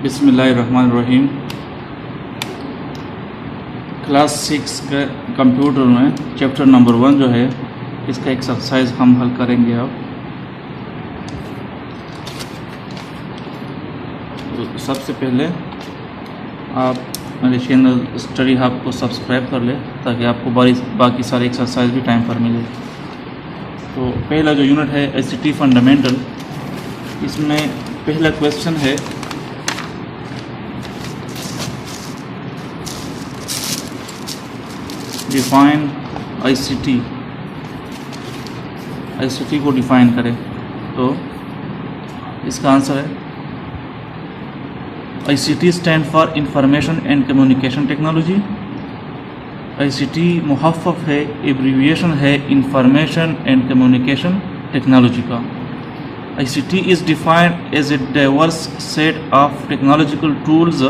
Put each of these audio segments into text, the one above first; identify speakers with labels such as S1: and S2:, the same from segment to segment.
S1: बिस्मिल्लाहिर्रहमानिर्रहीम। क्लास 6 के कंप्यूटर में चैप्टर नंबर 1 जो है इसका एक्सरसाइज हम हल करेंगे। अब तो सबसे पहले आप मेरे चैनल स्टडी हब को सब्सक्राइब कर ले ताकि आपको बाकी सारे एक्सरसाइज भी टाइम पर मिले। तो पहला जो यूनिट है ICT फंडामेंटल, इसमें पहला क्वेश्चन है डिफाइन ICT को डिफाइन करें। तो इसका आंसर है ICT stand for information and communication technology. ICT मुहफ़्फ़ है, एब्रीविएशन है इंफॉर्मेशन एंड कम्युनिकेशन टेक्नोलॉजी का। ICT is defined as a diverse set of technological tools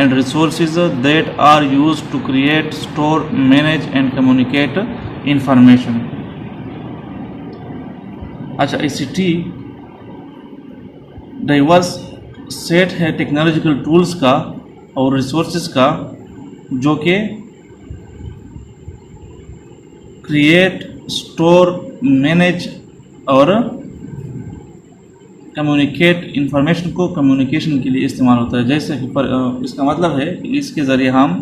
S1: and resources that are used to create, store, manage and communicate information। अच्छा, ICT diverse set है technological tools का और resources का जो कि create, store, manage और communicate information को communication के लिए इस्तेमाल होता है। जैसे कि इसका मतलब है कि इसके ज़रिए हम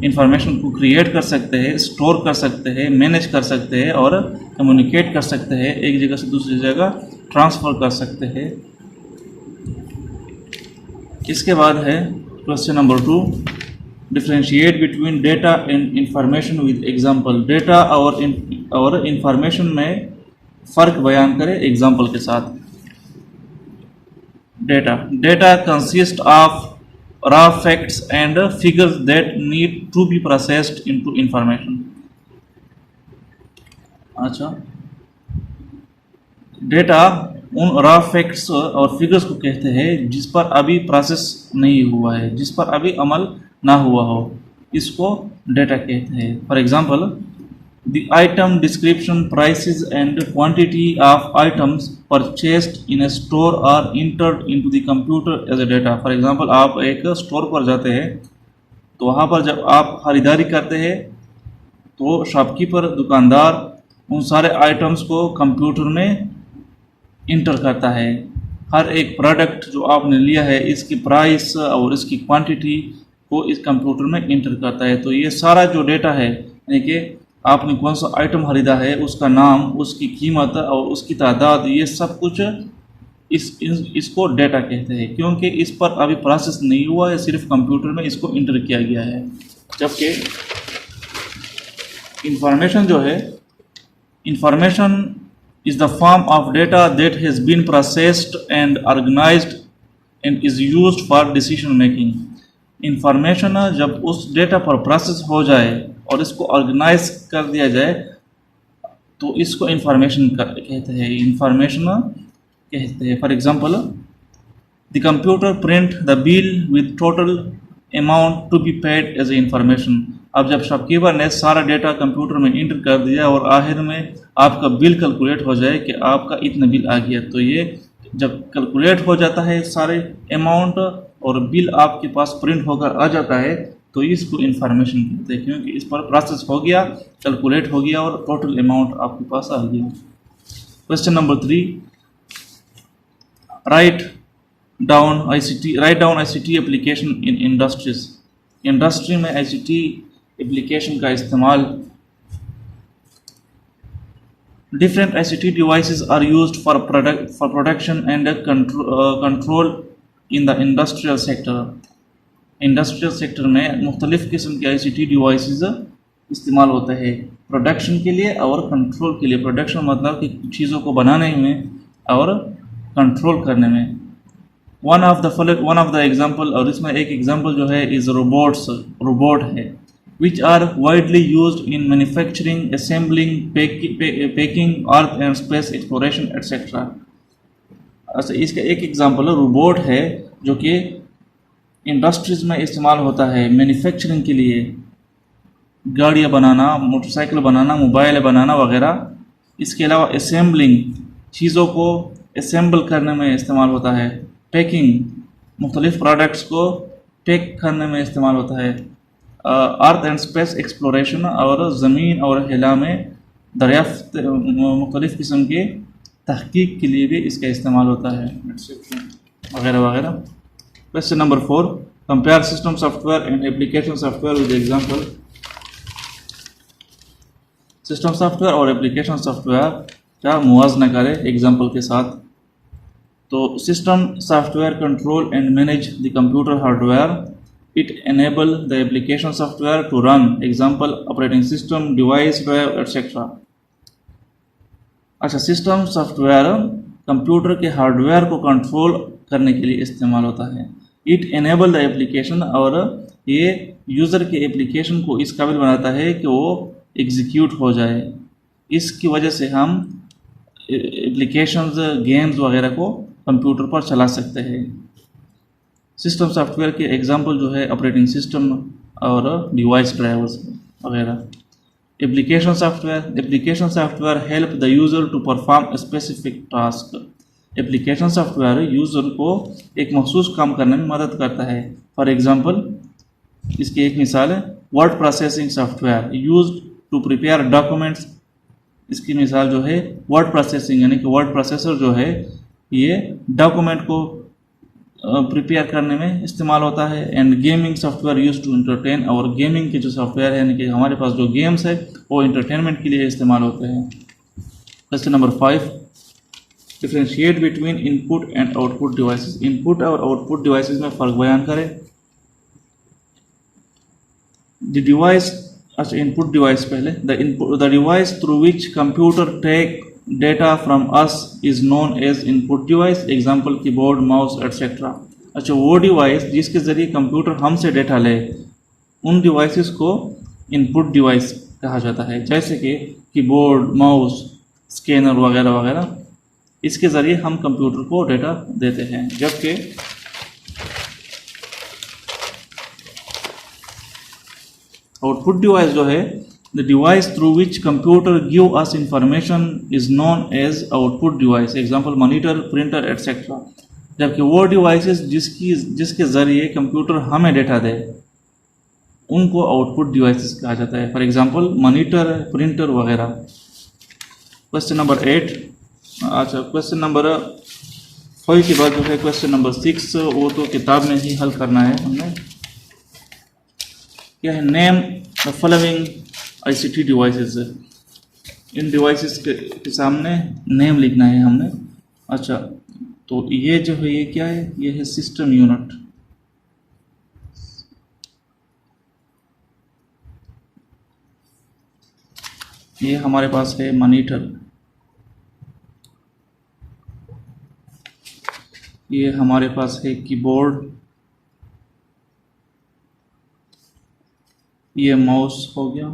S1: इंफॉर्मेशन को क्रिएट कर सकते हैं, स्टोर कर सकते हैं, मैनेज कर सकते हैं और कम्युनिकेट कर सकते हैं, एक जगह से दूसरी जगह ट्रांसफ़र कर सकते हैं। इसके बाद है question number 2, differentiate between data and information with example. Data और इंफॉर्मेशन में फ़र्क बयान करें एग्जांपल के साथ। Data consists of raw facts and figures that need to be processed into information। अच्छा, डेटा उन रॉ फैक्ट्स और फिगर्स को कहते हैं जिस पर अभी प्रोसेस नहीं हुआ है, जिस पर अभी अमल ना हुआ हो, इसको डेटा कहते हैं। For example, the item description, prices and quantity of items purchased in a store are entered into the computer as a data। for example, आप एक स्टोर पर जाते हैं तो वहाँ पर जब आप खरीदारी करते हैं तो शॉपकीपर, दुकानदार उन सारे आइटम्स को कंप्यूटर में इंटर करता है। हर एक प्रोडक्ट जो आपने लिया है इसकी प्राइस और इसकी क्वांटिटी को इस कंप्यूटर में इंटर करता है। तो ये सारा जो डेटा है, यानी कि आपने कौन सा आइटम खरीदा है, उसका नाम, उसकी कीमत और उसकी तादाद, ये सब कुछ इसको डेटा कहते हैं, क्योंकि इस पर अभी प्रोसेस नहीं हुआ है, सिर्फ कंप्यूटर में इसको इंटर किया गया है। जबकि इंफॉर्मेशन जो है, information is the form of data that has been processed and organised and is used for decision making. Information जब उस डेटा पर प्रोसेस हो जाए और इसको ऑर्गेनाइज कर दिया जाए तो इसको इंफॉर्मेशन कहते हैं, इंफॉर्मेशन कहते हैं। For example, the computer print the bill with total amount to be paid as a information. अब जब शॉपकीपर ने सारा डेटा कंप्यूटर में इंटर कर दिया और आखिर में आपका बिल कैलकुलेट हो जाए कि आपका इतना बिल आ गया, तो ये जब कैलकुलेट हो जाता है सारे अमाउंट और बिल आपके पास प्रिंट होकर आ जाता है तो इसको इंफॉर्मेशन कहते हैं, क्योंकि इस पर प्रोसेस हो गया, कैलकुलेट हो गया और टोटल अमाउंट आपके पास आ गया। Question number 3, write down ICT application in industries. Industry में ICT एप्लीकेशन का इस्तेमाल। Different ICT devices are used for production and control in the industrial sector. Industrial sector में मुख्तलिफ़ किस्म के ICT डिवाइसेस इस्तेमाल होते हैं प्रोडक्शन के लिए और कंट्रोल के लिए। प्रोडक्शन मतलब कि चीज़ों को बनाने में और कंट्रोल करने में। वन ऑफ द एग्जांपल, और इसमें एक एग्जांपल जो है इज़ रोबोट है, which are widely used in manufacturing, assembling, packing, earth and space exploration etcetera. अच्छा, इसका एक एग्जांपल रोबोट है जो कि इंडस्ट्रीज़ में इस्तेमाल होता है मैन्युफैक्चरिंग के लिए, गाड़ियाँ बनाना, मोटरसाइकिल बनाना, मोबाइल बनाना वगैरह। इसके अलावा असेंबलिंग, चीज़ों को असेंबल करने में इस्तेमाल होता है। पैकिंग, मुख्तलिफ प्रोडक्ट्स को टेक करने में इस्तेमाल होता है। अर्थ एंड स्पेस एक्सप्लोरेशन और ज़मीन और हिला में दरियाफ्त मुख्तलिफ किस्म के तहकीक के लिए भी इसका इस्तेमाल होता है, वगैरह वगैरह। Question number 4, compare system software and application software with example. System software और एप्लीकेशन सॉफ्टवेयर का मुवाजना करें एग्जांपल के साथ। तो system software control and manage the computer hardware, it enable the application software to run, example operating system, device, drive etcetera. अच्छा, system software computer के hardware को कंट्रोल करने के लिए इस्तेमाल होता है। इट एनेबल द एप्लीकेशन, और ये यूज़र के एप्लीकेशन को इस काबिल बनाता है कि वो एग्जीक्यूट हो जाए। इसकी वजह से हम एप्लीकेशंस, गेम्स वगैरह को कंप्यूटर पर चला सकते हैं। सिस्टम सॉफ्टवेयर के एग्जांपल जो है ऑपरेटिंग सिस्टम और डिवाइस ड्राइवर्स वगैरह। Application software help the user to perform specific task. Application software user को एक मखसूस काम करने में मदद करता है। फॉर एग्जांपल, इसकी एक मिसाल है word processing software used to prepare documents. इसकी मिसाल जो है वर्ड प्रोसेसिंग, यानी कि वर्ड प्रोसेसर जो है ये डॉक्यूमेंट को प्रिपेयर करने में इस्तेमाल होता है। And gaming software use to entertain, और गेमिंग के जो सॉफ्टवेयर है, यानी कि हमारे पास जो गेम्स है वो एंटरटेनमेंट के लिए इस्तेमाल होते हैं। Question number 5, differentiate between input and output devices. Input और आउटपुट डिवाइसेस में फ़र्क बयान करें। द डिवाइस, अच्छा इनपुट डिवाइस पहले। The device through which computer take data from us is known as input device, example keyboard, mouse etcetera. अच्छा, वो device जिसके ज़रिए कंप्यूटर हमसे डेटा ले, उन डिवाइसेस को इनपुट डिवाइस कहा जाता है, जैसे कि कीबोर्ड, माउस, स्कैनर वगैरह वगैरह। इसके ज़रिए हम कंप्यूटर को डेटा देते हैं। जबकि आउटपुट डिवाइस जो है, the device through which computer give us information is known as output device, example monitor, printer etcetera. जबकि वो डिवाइसेस जिसके ज़रिए कंप्यूटर हमें डेटा दे, उनको आउटपुट डिवाइसेस कहा जाता है। फॉर एग्जांपल मॉनिटर, प्रिंटर वगैरह। Question number 8। अच्छा, क्वेश्चन नंबर 5 के बाद जो है क्वेश्चन नंबर 6, वो तो किताब में ही हल करना है हमने। क्या है? Name the following ICT devices. In devices के सामने नेम लिखना है हमने। अच्छा, तो ये जो है ये क्या है? ये है सिस्टम यूनिट। ये हमारे पास है मॉनिटर, ये हमारे पास है कीबोर्ड, ये माउस हो गया,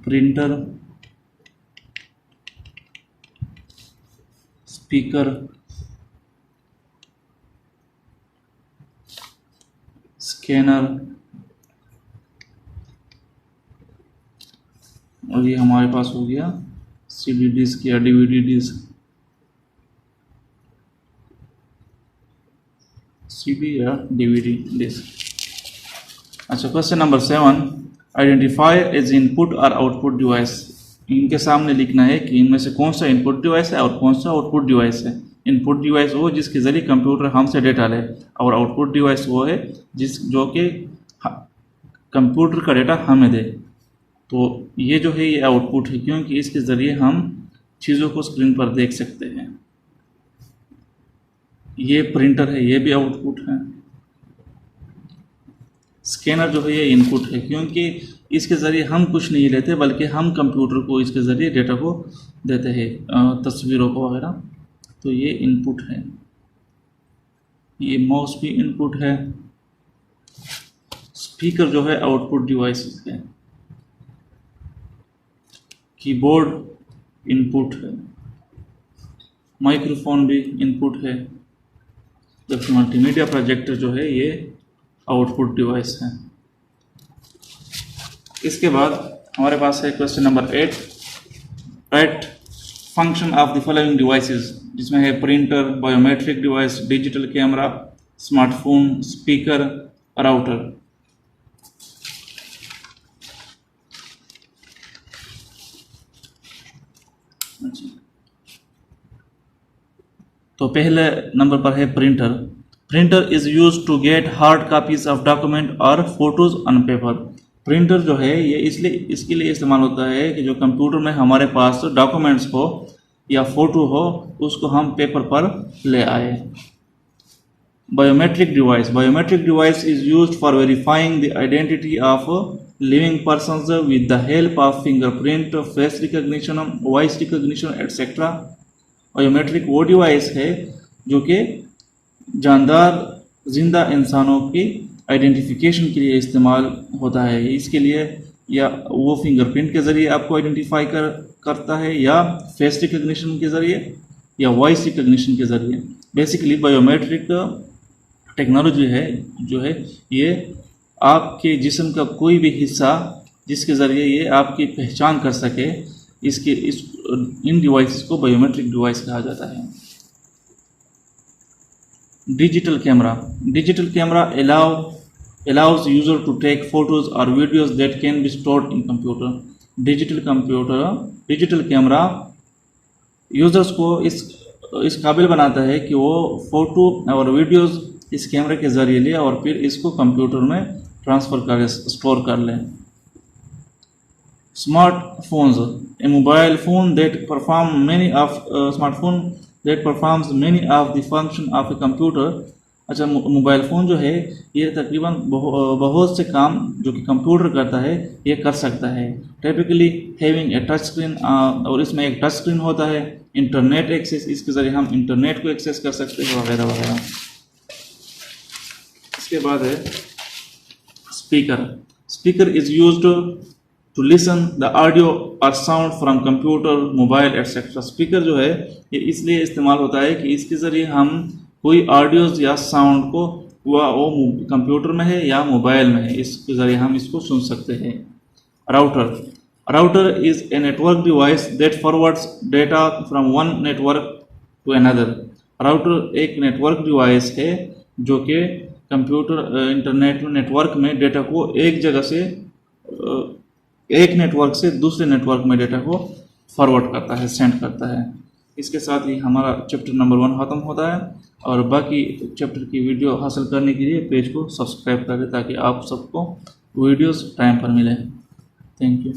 S1: प्रिंटर, स्पीकर, स्कैनर, और ये हमारे पास हो गया CD डिस्क या DVD डिस्क, CD या DVD डिस्क। अच्छा, question number 7, identify as input और आउटपुट डिवाइस। इनके सामने लिखना है कि इनमें से कौन सा इनपुट डिवाइस है और कौन सा आउटपुट डिवाइस है। इनपुट डिवाइस वो जिसके ज़रिए कंप्यूटर हमसे डेटा ले, और आउटपुट डिवाइस वो है जो कि कंप्यूटर का डेटा हमें दे। तो ये जो है ये आउटपुट है, क्योंकि इसके ज़रिए हम चीज़ों को स्क्रीन पर देख सकते हैं। ये प्रिंटर है, ये भी आउटपुट है। स्कैनर जो है ये इनपुट है, क्योंकि इसके ज़रिए हम कुछ नहीं लेते, बल्कि हम कंप्यूटर को इसके ज़रिए डेटा को देते हैं, तस्वीरों को वगैरह। तो ये इनपुट है। ये माउस भी इनपुट है। स्पीकर जो है आउटपुट डिवाइस है। कीबोर्ड इनपुट है। माइक्रोफोन भी इनपुट है। जबकि मल्टीमीडिया प्रोजेक्टर जो है ये आउटपुट डिवाइस है। इसके बाद हमारे पास है question number 8, write function of the following devices. जिसमें है printer, biometric device, digital camera, smartphone, speaker, router. अच्छा, तो पहले नंबर पर है printer. Printer is use to get hard copies of document और फोटोज ऑन पेपर। प्रिंटर जो है ये इसलिए इसके लिए इस्तेमाल होता है कि जो कंप्यूटर में हमारे पास डॉक्यूमेंट्स हो या फोटो हो उसको हम पेपर पर ले आए। Biometric device is used for verifying the identity of living persons with the help of fingerprint, face recognition, voice recognition etcetera. Biometric वो डिवाइस है जो कि जानदार जिंदा इंसानों की आइडेंटिफिकेशन के लिए इस्तेमाल होता है। इसके लिए या वो फिंगरप्रिंट के ज़रिए आपको आइडेंटिफाई करता है या फेस रिकग्निशन के ज़रिए या वॉइस रिकग्निशन के ज़रिए। बेसिकली बायोमेट्रिक टेक्नोलॉजी है जो है ये आपके जिस्म का कोई भी हिस्सा जिसके ज़रिए ये आपकी पहचान कर सके, इन डिवाइसेस को बायोमेट्रिक डिवाइस कहा जाता है। Digital camera allows user to take photos or videos that can be stored in computer. Digital camera users को इस काबिल बनाता है कि वो फोटो और वीडियोस इस कैमरे के ज़रिए ले और फिर इसको कंप्यूटर में ट्रांसफ़र कर स्टोर कर लें। Smartphones, a mobile phone that performs many of the function of a computer। अच्छा, मोबाइल फ़ोन जो है ये तकरीबन बहुत से काम जो कि कंप्यूटर करता है ये कर सकता है। Typically having a touch screen, और इसमें एक टच स्क्रीन होता है, इंटरनेट एक्सेस, इसके ज़रिए हम इंटरनेट को एक्सेस कर सकते हैं वगैरह वगैरह। इसके बाद है speaker is used to listen the audio और sound from computer, mobile etcetera. Speaker जो है ये इसलिए इस्तेमाल होता है कि इसके ज़रिए हम कोई ऑडियोज़ या साउंड को वो कंप्यूटर में है या मोबाइल में है, इसके ज़रिए हम इसको सुन सकते हैं। Router is a network device that forwards data from one network to another. Router एक नेटवर्क डिवाइस है जो कि कंप्यूटर इंटरनेट नेटवर्क में डेटा को एक जगह से एक नेटवर्क से दूसरे नेटवर्क में डेटा को फॉरवर्ड करता है, सेंड करता है। इसके साथ ही हमारा चैप्टर नंबर 1 ख़त्म होता है और बाकी चैप्टर की वीडियो हासिल करने के लिए पेज को सब्सक्राइब करें ताकि आप सबको वीडियोस टाइम पर मिले। Thank you.